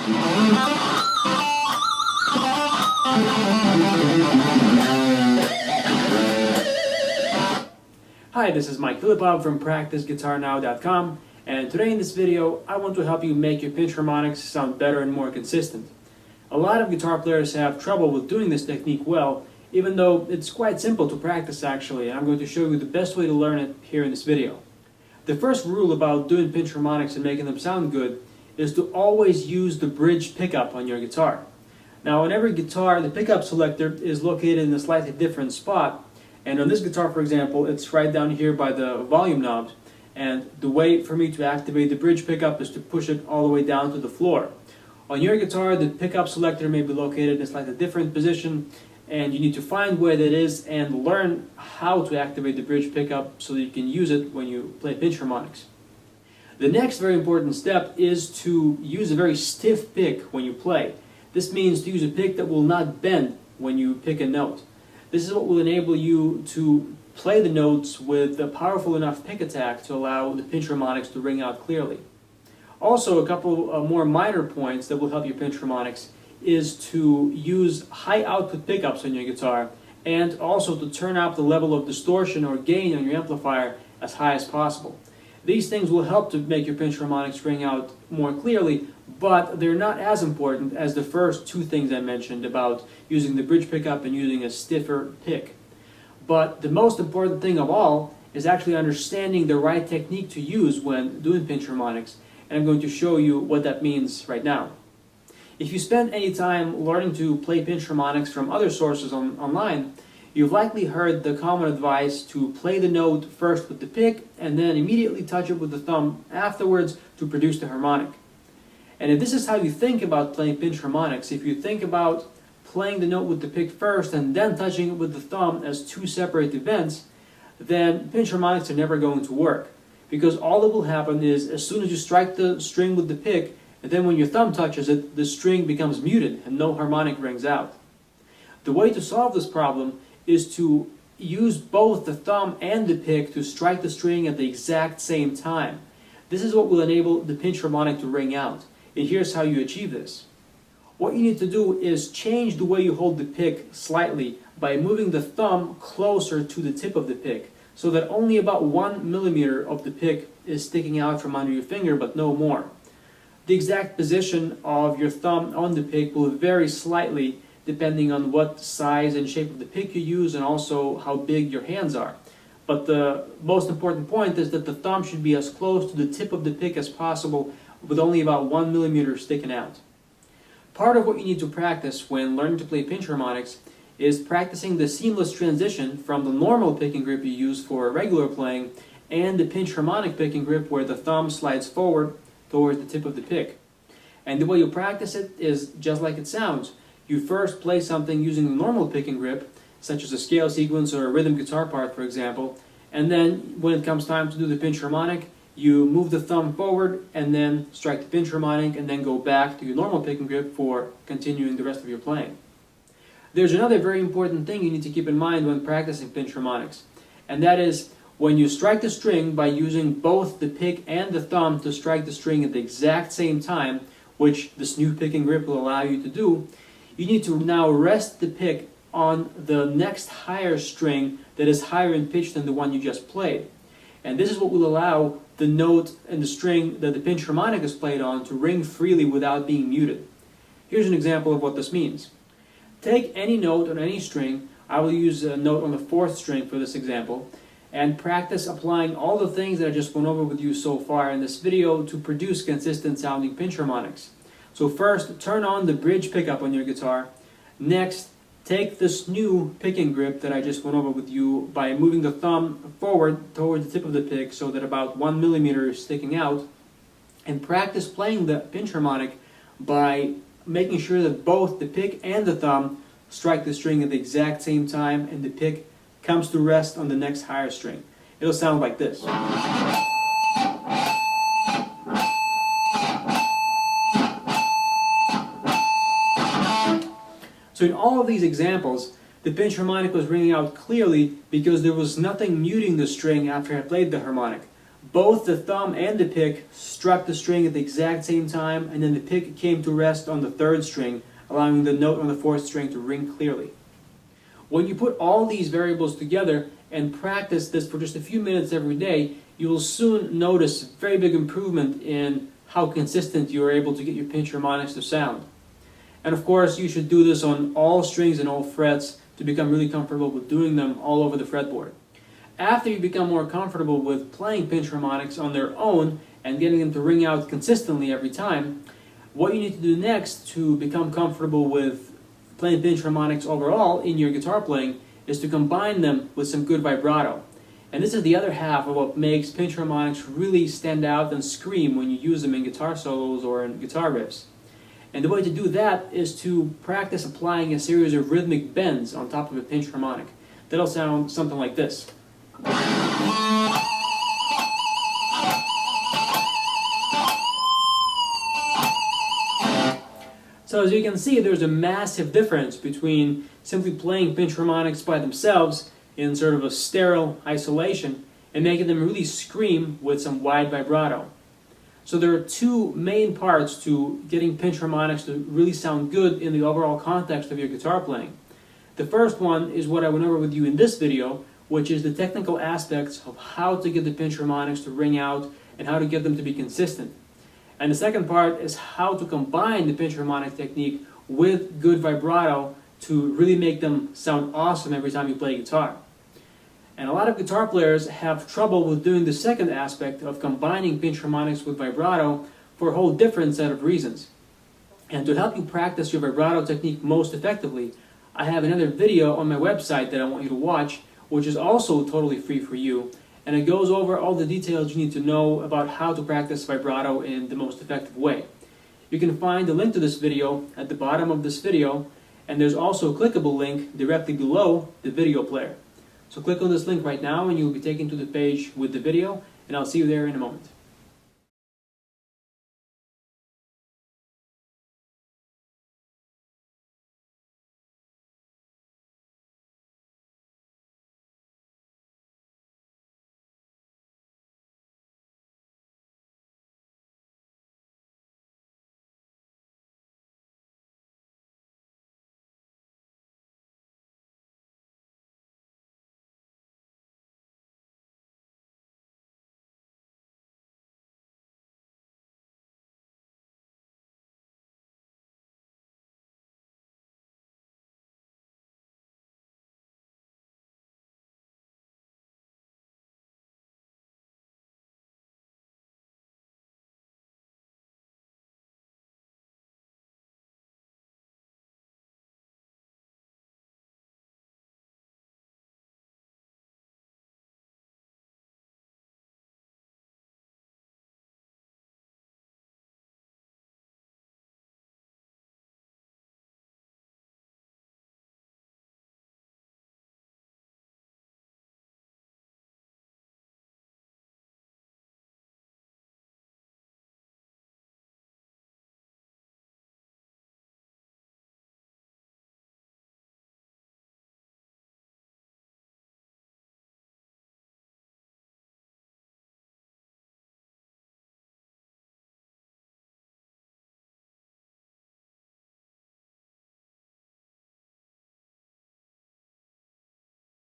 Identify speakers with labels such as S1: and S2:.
S1: Hi, this is Mike Filipov from PracticeGuitarNow.com, and today in this video I want to help you make your pinch harmonics sound better and more consistent. A lot of guitar players have trouble with doing this technique well, even though it's quite simple to practice actually, and I'm going to show you the best way to learn it here in this video. The first rule about doing pinch harmonics and making them sound good is to always use the bridge pickup on your guitar. Now on every guitar, the pickup selector is located in a slightly different spot, and on this guitar, for example, it's right down here by the volume knobs, and the way for me to activate the bridge pickup is to push it all the way down to the floor. On your guitar, the pickup selector may be located in a slightly different position, and you need to find where that is and learn how to activate the bridge pickup so that you can use it when you play pinch harmonics. The next very important step is to use a very stiff pick when you play. This means to use a pick that will not bend when you pick a note. This is what will enable you to play the notes with a powerful enough pick attack to allow the pinch harmonics to ring out clearly. Also, a couple more minor points that will help your pinch harmonics is to use high output pickups on your guitar, and also to turn up the level of distortion or gain on your amplifier as high as possible. These things will help to make your pinch harmonics ring out more clearly, but they're not as important as the first two things I mentioned about using the bridge pickup and using a stiffer pick. But the most important thing of all is actually understanding the right technique to use when doing pinch harmonics, and I'm going to show you what that means right now. If you spend any time learning to play pinch harmonics from other sources online, you've likely heard the common advice to play the note first with the pick and then immediately touch it with the thumb afterwards to produce the harmonic. And if this is how you think about playing pinch harmonics, if you think about playing the note with the pick first and then touching it with the thumb as two separate events, then pinch harmonics are never going to work. Because all that will happen is as soon as you strike the string with the pick, and then when your thumb touches it, the string becomes muted and no harmonic rings out. The way to solve this problem is to use both the thumb and the pick to strike the string at the exact same time. This is what will enable the pinch harmonic to ring out. And here's how you achieve this. What you need to do is change the way you hold the pick slightly by moving the thumb closer to the tip of the pick, so that only about 1 millimeter of the pick is sticking out from under your finger, but no more. The exact position of your thumb on the pick will vary slightly depending on what size and shape of the pick you use and also how big your hands are. But the most important point is that the thumb should be as close to the tip of the pick as possible, with only about 1 millimeter sticking out. Part of what you need to practice when learning to play pinch harmonics is practicing the seamless transition from the normal picking grip you use for regular playing and the pinch harmonic picking grip where the thumb slides forward towards the tip of the pick. And the way you practice it is just like it sounds. You first play something using the normal picking grip, such as a scale sequence or a rhythm guitar part, for example, and then when it comes time to do the pinch harmonic, you move the thumb forward and then strike the pinch harmonic and then go back to your normal picking grip for continuing the rest of your playing. There's another very important thing you need to keep in mind when practicing pinch harmonics, and that is when you strike the string by using both the pick and the thumb to strike the string at the exact same time, which this new picking grip will allow you to do, you need to now rest the pick on the next higher string that is higher in pitch than the one you just played. And this is what will allow the note and the string that the pinch harmonic is played on to ring freely without being muted. Here's an example of what this means. Take any note on any string. I will use a note on the 4th string for this example, and practice applying all the things that I just went over with you so far in this video to produce consistent sounding pinch harmonics. So first, turn on the bridge pickup on your guitar. Next, take this new picking grip that I just went over with you by moving the thumb forward towards the tip of the pick so that about 1 millimeter is sticking out, and practice playing the pinch harmonic by making sure that both the pick and the thumb strike the string at the exact same time and the pick comes to rest on the next higher string. It'll sound like this. So in all of these examples, the pinch harmonic was ringing out clearly because there was nothing muting the string after I played the harmonic. both the thumb and the pick struck the string at the exact same time, and then the pick came to rest on the third string, allowing the note on the fourth string to ring clearly. When you put all these variables together and practice this for just a few minutes every day, you will soon notice a very big improvement in how consistent you are able to get your pinch harmonics to sound. And of course, you should do this on all strings and all frets to become really comfortable with doing them all over the fretboard. After you become more comfortable with playing pinch harmonics on their own and getting them to ring out consistently every time, what you need to do next to become comfortable with playing pinch harmonics overall in your guitar playing is to combine them with some good vibrato. And this is the other half of what makes pinch harmonics really stand out and scream when you use them in guitar solos or in guitar riffs. And the way to do that is to practice applying a series of rhythmic bends on top of a pinch harmonic. That'll sound something like this. So as you can see, there's a massive difference between simply playing pinch harmonics by themselves in sort of a sterile isolation and making them really scream with some wide vibrato. So there are two main parts to getting pinch harmonics to really sound good in the overall context of your guitar playing. The first one is what I went over with you in this video, which is the technical aspects of how to get the pinch harmonics to ring out and how to get them to be consistent. And the second part is how to combine the pinch harmonic technique with good vibrato to really make them sound awesome every time you play guitar. And a lot of guitar players have trouble with doing the second aspect of combining pinch harmonics with vibrato for a whole different set of reasons. And to help you practice your vibrato technique most effectively, I have another video on my website that I want you to watch, which is also totally free for you, and it goes over all the details you need to know about how to practice vibrato in the most effective way. You can find the link to this video at the bottom of this video, and there's also a clickable link directly below the video player. So click on this link right now and you'll be taken to the page with the video, and I'll see you there in a moment.